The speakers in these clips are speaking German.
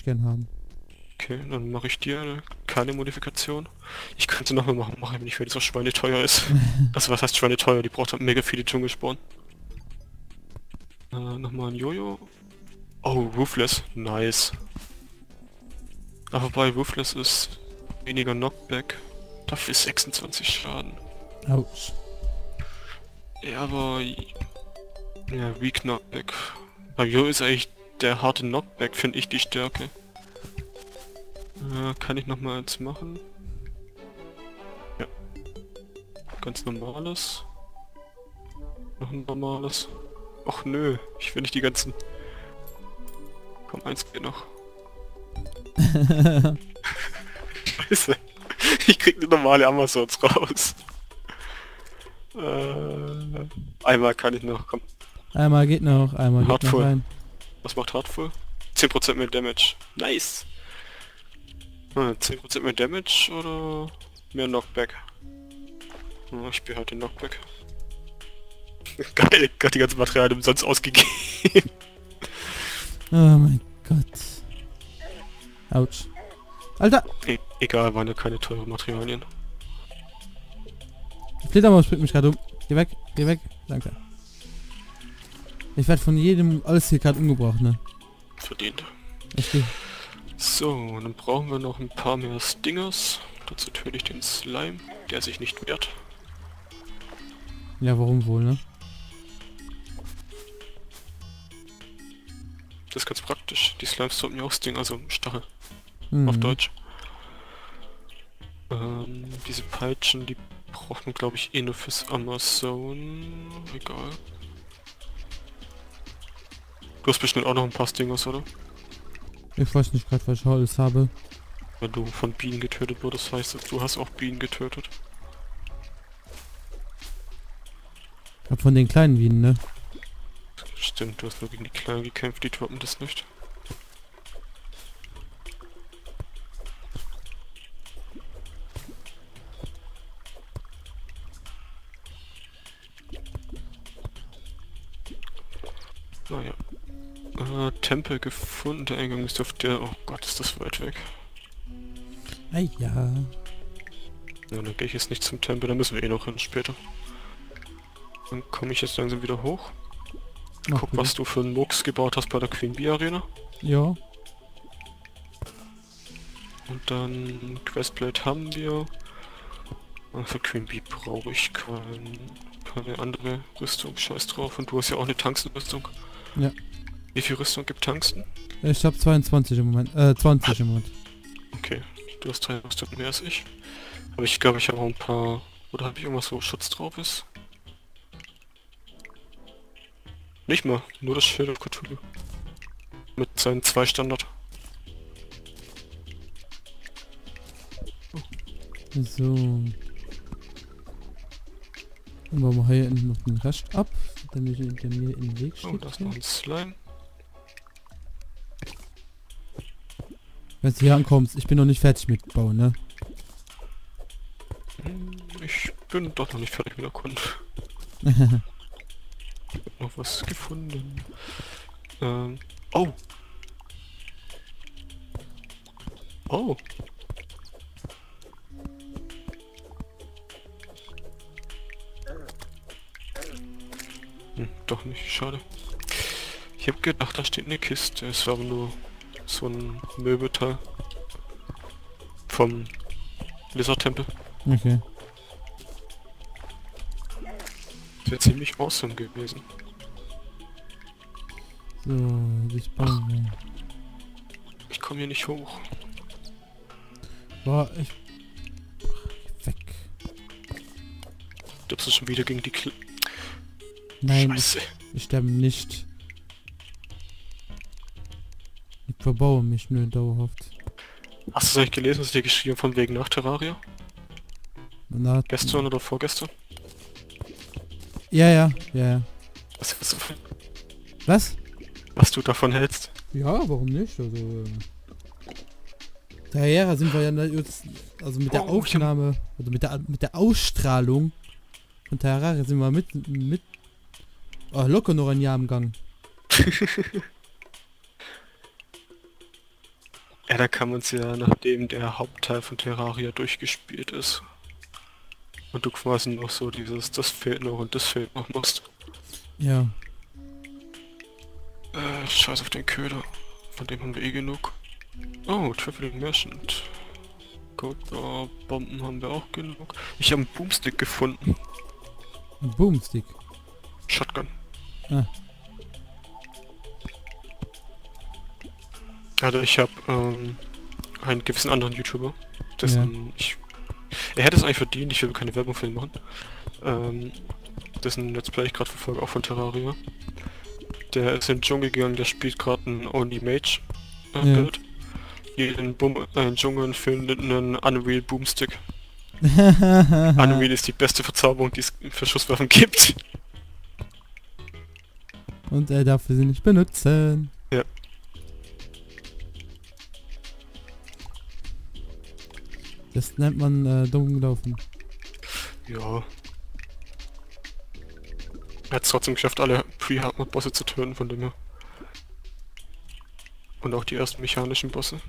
ich gern haben. Okay, dann mache ich dir keine Modifikation. Ich könnte nochmal machen, mache ich nicht, weil das auch schweineteuer ist. Also was heißt schweineteuer? Die braucht halt mega viele Dschungelsporen. Nochmal ein Jojo. Oh, Ruthless. Nice. Aber bei Ruthless ist weniger Knockback. Dafür ist 26 Schaden. Autsch. Ja, aber... Ja, Weak Knockback. Bei Jojo ist eigentlich der harte Knockback, finde ich, die Stärke. Kann ich nochmal eins machen? Ja. Ganz normales. Noch ein normales. Och nö, ich will nicht die ganzen... Komm, eins geht noch. Scheiße. Ich krieg eine normale Amazons raus. Einmal kann ich noch, komm. Einmal geht noch Hardfull. rein. Was macht Hardfull? 10% mehr Damage. Nice! 10% mehr Damage oder mehr Knockback? Ich spiele halt den Knockback. Geil, gerade die ganzen Materialien umsonst ausgegeben. Oh mein Gott. Autsch. Alter! Egal, waren ja keine teuren Materialien. Die Fledermaus bringt mich gerade um. Geh weg, geh weg. Danke. Ich werde von jedem alles hier gerade umgebracht, ne? Verdient. Okay. So, dann brauchen wir noch ein paar mehr Stingers. Dazu töte ich den Slime, der sich nicht wehrt. Ja, warum wohl, ne? Das ist ganz praktisch. Die Slimes sollten ja auch Sting, also Stachel. Mhm. Auf Deutsch. Diese Peitschen, die braucht man glaube ich eh nur fürs Amazon. Egal. Du hast bestimmt auch noch ein paar Stingers, oder? Ich weiß nicht gerade, was ich alles habe. Wenn du von Bienen getötet wurdest, heißt das, du hast auch Bienen getötet. Hab von den kleinen Bienen, ne? Stimmt, du hast nur gegen die Kleinen gekämpft, die droppen das nicht. Naja. Tempel gefunden, der Eingang ist auf der... Oh Gott, ist das weit weg. Ah ja. Ja, dann gehe ich jetzt nicht zum Tempel, da müssen wir eh noch hin später. Dann komme ich jetzt langsam wieder hoch. Guck, was du für einen Murks gebaut hast bei der Queen Bee Arena. Ja. Und dann Questplate haben wir. Und für Queen Bee brauche ich keine andere Rüstung. Scheiß drauf. Und du hast ja auch eine Tungsten-Rüstung. Ja. Wie viel Rüstung gibt Tungsten? Ich habe 22 im Moment. 20 im Moment. Okay, du hast 3 Rüstungen mehr als ich. Aber ich glaube, ich habe auch ein paar... Oder habe ich irgendwas, wo Schutz drauf ist? Nicht mal, nur das Schild und Cthulhu. Mit seinen 2 Standard. So. Dann bauen wir hier hinten noch den Rest ab, damit der mir in den Weg steht. Oh, da ist noch ein Slime. Wenn du hier ankommst, ich bin noch nicht fertig mit Bauen, ne? Ich bin doch noch nicht fertig mit der Kunde. Ich hab noch was gefunden. Oh! Oh! Doch nicht, schade. Ich habe gedacht, da steht eine Kiste. Es war aber nur so ein Möbelteil. Vom Lizard-Tempel. Okay. Das wäre ziemlich awesome gewesen. So, ich baue. Ich komme hier nicht hoch. Boah, ich... Weg. Du bist schon wieder gegen die Nein, Scheiße. ich sterbe nicht. Ich verbaue mich nur dauerhaft. Hast du es eigentlich gelesen, was ich dir geschrieben von wegen nach Terraria? Na, Gestern oder vorgestern? ja. Was? Was du davon hältst? Ja, warum nicht? Also, daher sind wir ja jetzt, also mit der Aufnahme, also mit der Ausstrahlung von Terraria sind wir mit locker noch ein Jahr im Gang. Ja, da kann man es ja, nachdem der Hauptteil von Terraria durchgespielt ist. Und du quasi noch so dieses, das fehlt noch und das fehlt noch musst. Ja. Scheiß auf den Köder. Von dem haben wir eh genug. Oh, Traveling Merchant. Bomben haben wir auch genug. Ich habe einen Boomstick gefunden. Ein Boomstick. Shotgun. Ah. Also ich habe einen gewissen anderen YouTuber, dessen er hätte es eigentlich verdient, ich will keine Werbung für ihn machen, dessen Let's Play ich gerade verfolge, auch von Terraria. Der ist in den Dschungel gegangen, der spielt gerade ein Only Mage Bild. Jeden Dschungel findet einen Unreal Boomstick. Unreal ist die beste Verzauberung, die es für Schusswaffen gibt. Und er darf sie nicht benutzen. Ja. Das nennt man dumm gelaufen. Ja. Er hat es trotzdem geschafft, alle Pre-Hard-Mode-Bosse zu töten, von dem her. Und auch die ersten mechanischen Bosse.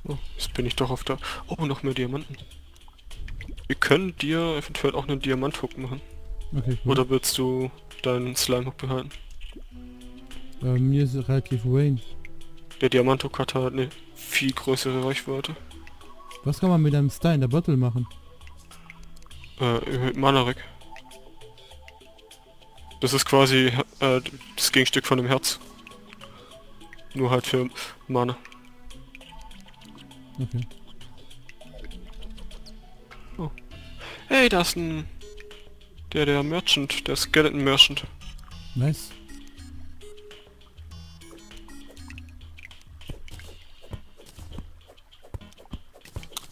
Oh, jetzt bin ich doch auf der... Oh, noch mehr Diamanten. Wir können dir eventuell auch einen Diamanthook machen. Okay, cool. Oder willst du deinen Slime-Hook behalten? Mir ist es relativ Wayne. Der Diamanthook hat halt eine viel größere Reichweite. Was kann man mit einem Star in der Bottle machen? Manarek. Das ist quasi das Gegenstück von dem Herz. Nur halt für Mana. Okay. Oh. Hey, da ist ein... Der Merchant, der Skeleton Merchant. Nice.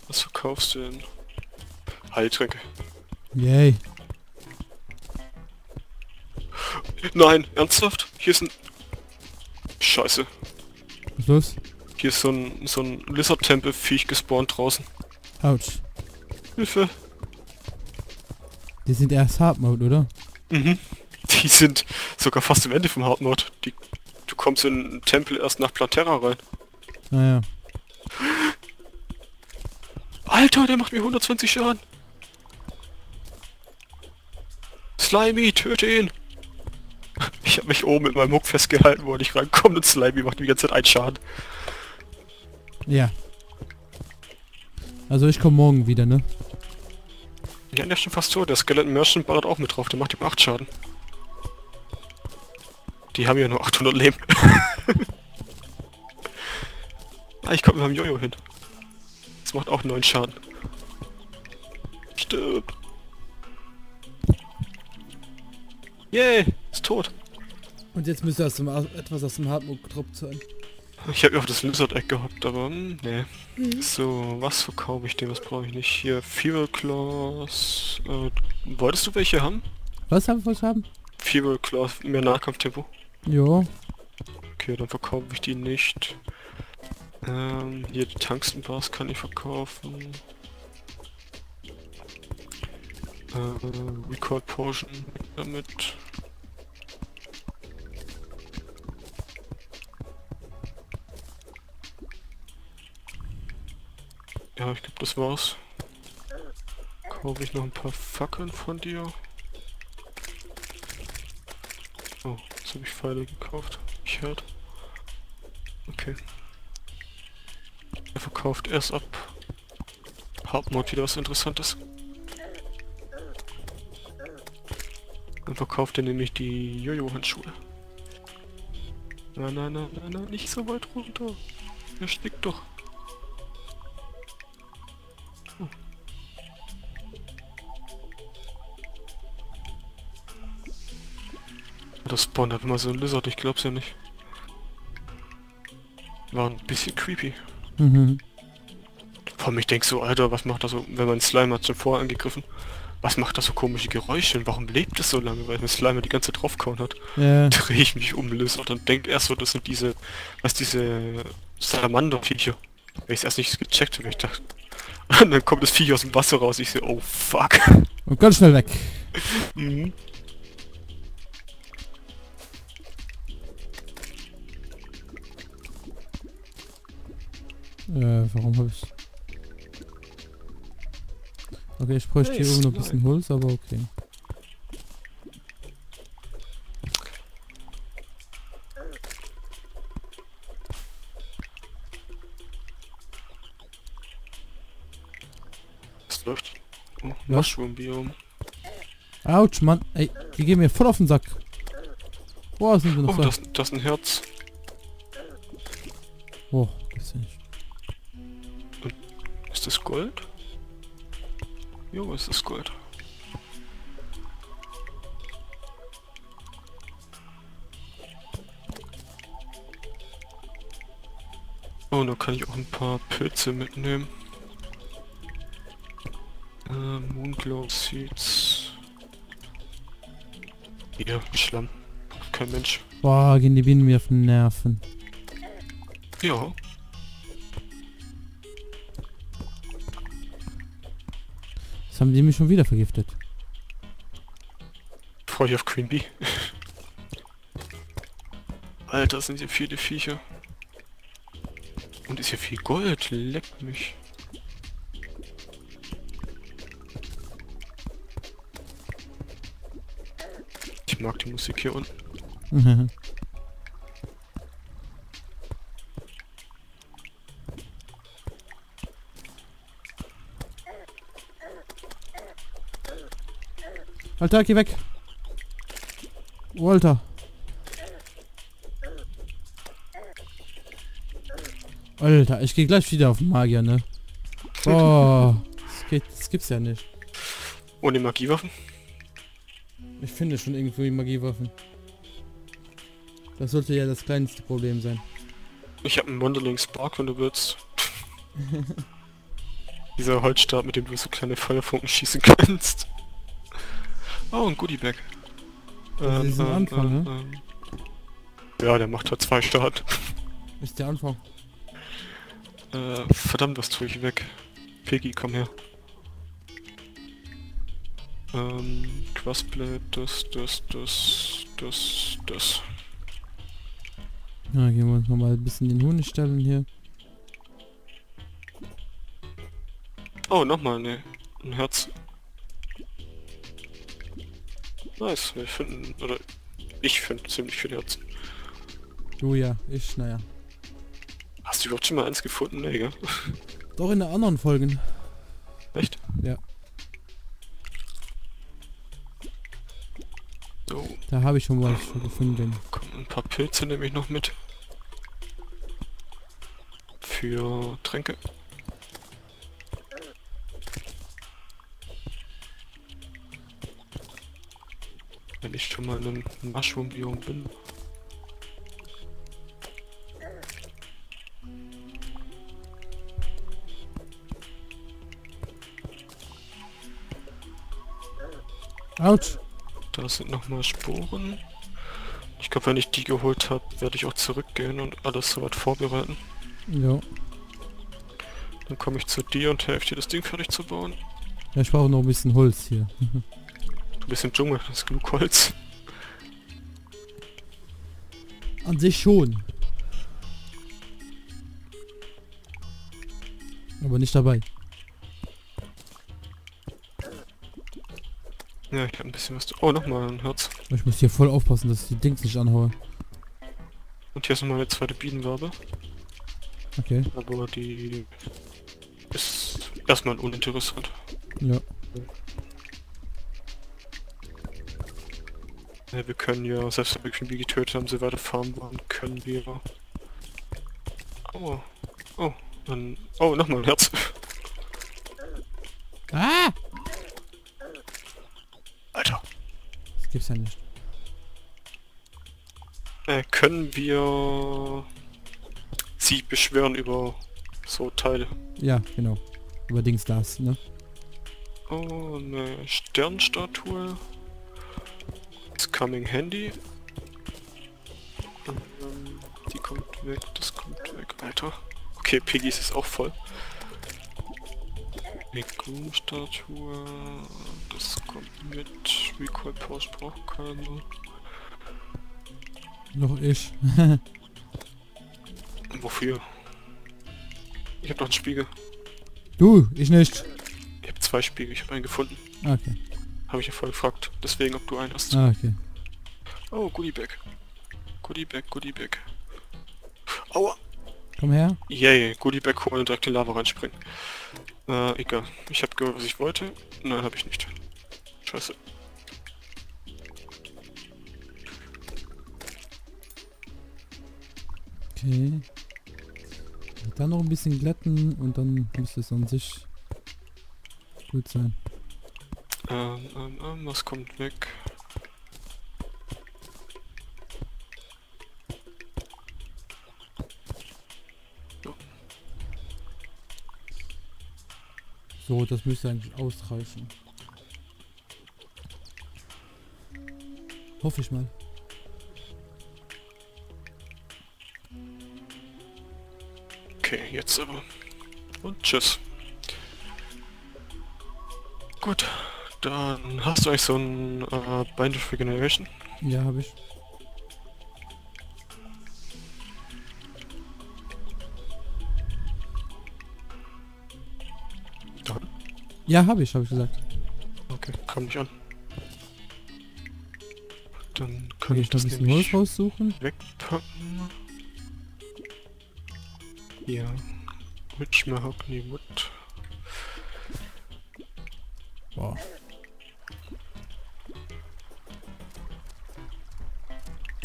Was verkaufst du denn? Heiltränke. Yay. Nein, ernsthaft? Hier ist ein... Scheiße. Was ist los? Hier ist so ein Lizard-Tempel-Viech gespawnt draußen. Autsch. Hilfe. Die sind erst Hard Mode, oder? Mhm. Die sind sogar fast am Ende vom Hard Mode. Du kommst in den Tempel erst nach Platerra rein. Naja. Alter, der macht mir 120 Schaden. Slimy, töte ihn. Ich habe mich oben mit meinem Hook festgehalten, wo ich reinkomme und Slimy macht die ganze Zeit einen Schaden. Ja. Also ich komme morgen wieder, ne? Ja, der ist schon fast tot. Der Skeleton Merchant ballert auch mit drauf, der macht ihm 8 Schaden. Die haben ja nur 800 Leben. Ah, ich komme mit meinem Jojo hin. Das macht auch 9 Schaden. Stirb. Yay, ist tot. Und jetzt müsste etwas aus dem Hard Mode gedroppt sein. Ich habe ja auf das Lizard-Eck gehabt, aber nee. So, was verkaufe ich dir? Was brauche ich nicht? Hier, Feral Claws. Wolltest du welche haben? Was haben? Feral Claws, mehr Nahkampftempo. Jo. Okay, dann verkaufe ich die nicht. Hier die Tungsten-Bars kann ich verkaufen. Recall Potion damit. Ja, ich glaube, das war's. Kaufe ich noch ein paar Fackeln von dir. Oh, jetzt habe ich Pfeile gekauft. Ich hört. Okay. Er verkauft erst ab Hard Mode wieder was Interessantes. Dann verkauft er nämlich die Jojo-Handschuhe. Nein, nicht so weit runter. Er stickt doch. Oh. Das spawnt hat immer so ein Lizard, ich glaub's ja nicht. War ein bisschen creepy. Mhm. Vor allem ich denk so, Alter, was macht das so, wenn man Slime hat schon vorher angegriffen? Was macht das so komische Geräusche und warum lebt es so lange, weil man Slime die ganze Zeit draufkauen hat? Ja. Dreh ich mich um Lizard und denk erst so, das sind diese Salamander-Viecher. Weil ich es erst nicht gecheckt habe, ich dachte, Und dann kommt das Viech aus dem Wasser raus. Ich so, oh fuck. Und ganz schnell weg. Mhm. Warum hab ich... Okay, ich bräuchte hier Nice, oben noch ein bisschen Holz, aber okay. Was läuft? Oh, Ja. Mushroom-Biom. Autsch, Mann. Ey, die gehen mir voll auf den Sack. Boah, sind wir noch Oh, da. das ist ein Herz. Boah, gibt's ja nicht. Ist das Gold? Jo, es ist Gold. Oh, dann kann ich auch ein paar Pilze mitnehmen. Moonglow Seeds. Hier, Schlamm. Kein Mensch. Boah, gehen die Bienen mir auf den Nerven. Ja. Das haben die mich schon wieder vergiftet. Freue ich auf Queen Bee. Alter, sind hier viele Viecher. Und ist hier viel Gold. Leck mich. Ich mag die Musik hier unten. Mhm. Alter, geh weg. Walter. Alter, ich gehe gleich wieder auf den Magier, ne? Oh, das gibt's ja nicht. Ohne Magiewaffen? Ich finde schon irgendwie Magiewaffen. Das sollte ja das kleinste Problem sein. Ich habe einen Wonderling Spark, wenn du willst. Dieser Holzstab, mit dem du so kleine Feuerfunken schießen kannst. Oh, ein Goodie Bag. Das ist ein Anfang, ne? Ja, der macht halt 2 Start. Ist der Anfang. Verdammt, was tue ich weg? Piggy, komm her. Quastblade, das. Ja, gehen wir uns nochmal ein bisschen den Honig stellen hier. Oh, nochmal, ne. Ein Herz. Nice, wir finden, oder ich finde ziemlich viele Herzen. Du ja, ich, naja. Hast du überhaupt schon mal eins gefunden? Nee, gell? Doch in der anderen Folgen. Echt? Ja. So, Da habe ich schon mal gefunden. komm, ein paar Pilze nehme ich noch mit. Für Tränke. Wenn ich schon mal in einem Mushroom-Biom bin. Autsch. Da sind nochmal Sporen. Ich glaube, wenn ich die geholt habe, werde ich auch zurückgehen und alles soweit vorbereiten. Ja. Dann komme ich zu dir und helfe dir, das Ding fertig zu bauen. Ja, ich brauche noch ein bisschen Holz hier. Du bist im Dschungel, das ist genug Holz. An sich schon. Aber nicht dabei. Ja, ich habe ein bisschen was... Oh, nochmal ein Herz. Ich muss hier voll aufpassen, dass ich die Dings nicht anhaue. Und hier ist nochmal eine zweite Bienenwabe. Okay. Aber die ist erstmal uninteressant. Ja. Ja, wir können ja, selbst wenn wir Queen Bee getötet haben, sie weiter farmen wollen, können wir... Oh, oh, dann... Oh, nochmal ein Herz. Ah! Alter. Das gibt's ja nicht. Können wir sie beschwören über so Teile? Ja, genau. Überdings das, ne? Oh, eine Sternstatue. It's coming handy. Die kommt weg, das kommt weg. Alter. Okay, Piggy ist auch voll. Miku-Statue, das kommt mit. Recoil Post braucht keine. Noch ich. Wofür? Ich habe doch einen Spiegel. Du, ich nicht. Ich habe 2 Spiegel, ich habe einen gefunden. Okay. Habe ich ja voll gefragt. Deswegen, ob du einen hast. Ah, okay. Oh, Goodie Bag. Goodie Bag, Goodie Bag. Aua! Komm her. Yay, Goodie Bag holen und direkt in Lava reinspringen. Egal. Ich habe gehört, was ich wollte. Nein, habe ich nicht. Scheiße. Okay. Dann noch ein bisschen glätten und dann müsste es an sich gut sein. Was kommt weg? So, das müsste eigentlich ausreichen. Hoffe ich mal. Okay, jetzt aber. Und tschüss. Gut, dann hast du eigentlich so ein Bind of Regeneration? Ja, habe ich. Da. Ja, habe ich gesagt. Okay, kam nicht an. Dann Kann kann ich ich noch ein das bisschen nämlich Holz raussuchen? wegpacken. Hier. Rich Mahogany Wood. Boah.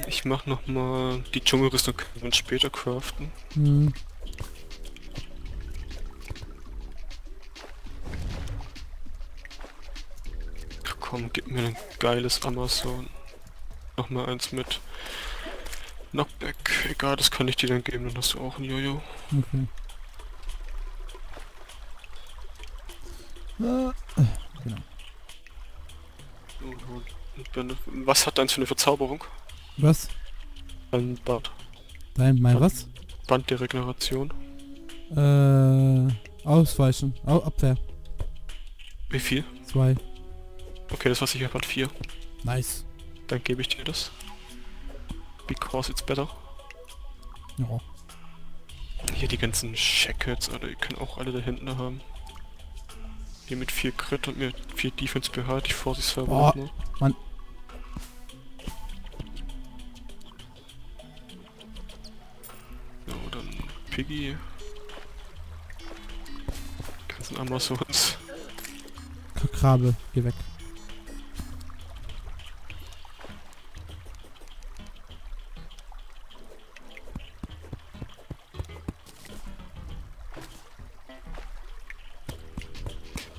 Ich mach noch mal die Dschungelrüstung, können wir später craften. Hm. Ach komm, gib mir ein geiles Amazon. Noch mal eins mit Knockback. Egal, das kann ich dir dann geben, dann hast du auch ein Jojo. Okay. Genau. Was hat deins für eine Verzauberung? Was? Ein Bad. Mein was? Band der Regeneration. Ausweichen. Abwehr. Wie viel? 2. Okay, das war sicher Band 4. Nice. Dann gebe ich dir das. Because it's better. Ja. Hier die ganzen Shackles, Alter, die können auch alle da hinten haben. Hier mit 4 Crit und mit 4 Defense behalte ich vorsichtshalber Boah, noch. Mann. So, dann Piggy. Ganzen Amazons. Krabbe, geh weg.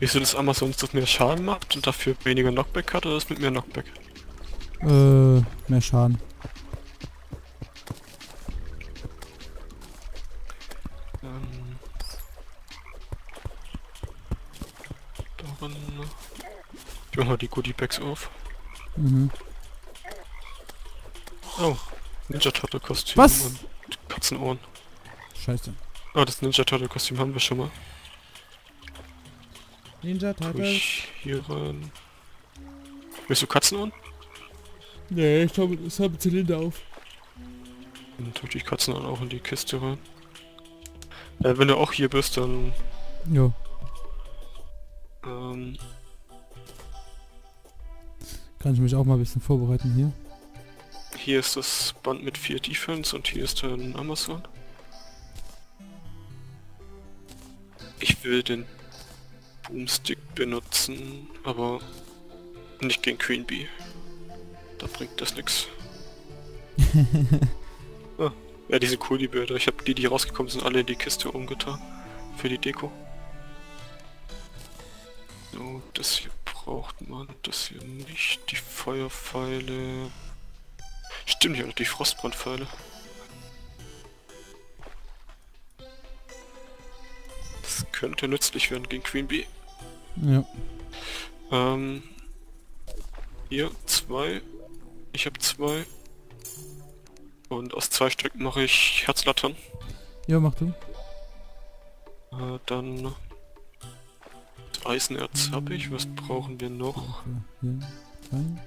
Wieso das Amazons das mehr Schaden macht und dafür weniger Knockback hat, oder das mit mehr Knockback? Mehr Schaden. Daran. Ich mach mal die Goodie Bags auf. Mhm. Oh, Ninja Turtle Kostüm Was? und Katzenohren. Scheiße. Oh, das Ninja Turtle Kostüm haben wir schon mal. Ninja Tue Turtles? ich hier rein. Willst du Katzenohren? Nee, ich habe das Zylinder auf. Dann tue ich die Katzenohren auch in die Kiste rein. Wenn du auch hier bist, dann Jo. Kann ich mich auch mal ein bisschen vorbereiten hier. Hier ist das Band mit 4 Defense und hier ist dann Amazon. Ich will den Boomstick benutzen, aber nicht gegen Queen Bee. Da bringt das nichts. Ah, ja, die sind cool, die Bilder. Ich habe die rausgekommen sind, alle in die Kiste umgetan. Für die Deko. So, das hier braucht man, das hier nicht. Die Feuerpfeile. Stimmt, ja, die Frostbrandpfeile. Das könnte nützlich werden gegen Queen Bee. Ja. Hier 2. Ich habe 2. Und aus 2 Stück mache ich Herzlattern. Ja, mach du. Dann Eisenerz habe ich, was brauchen wir noch? So, hier rein.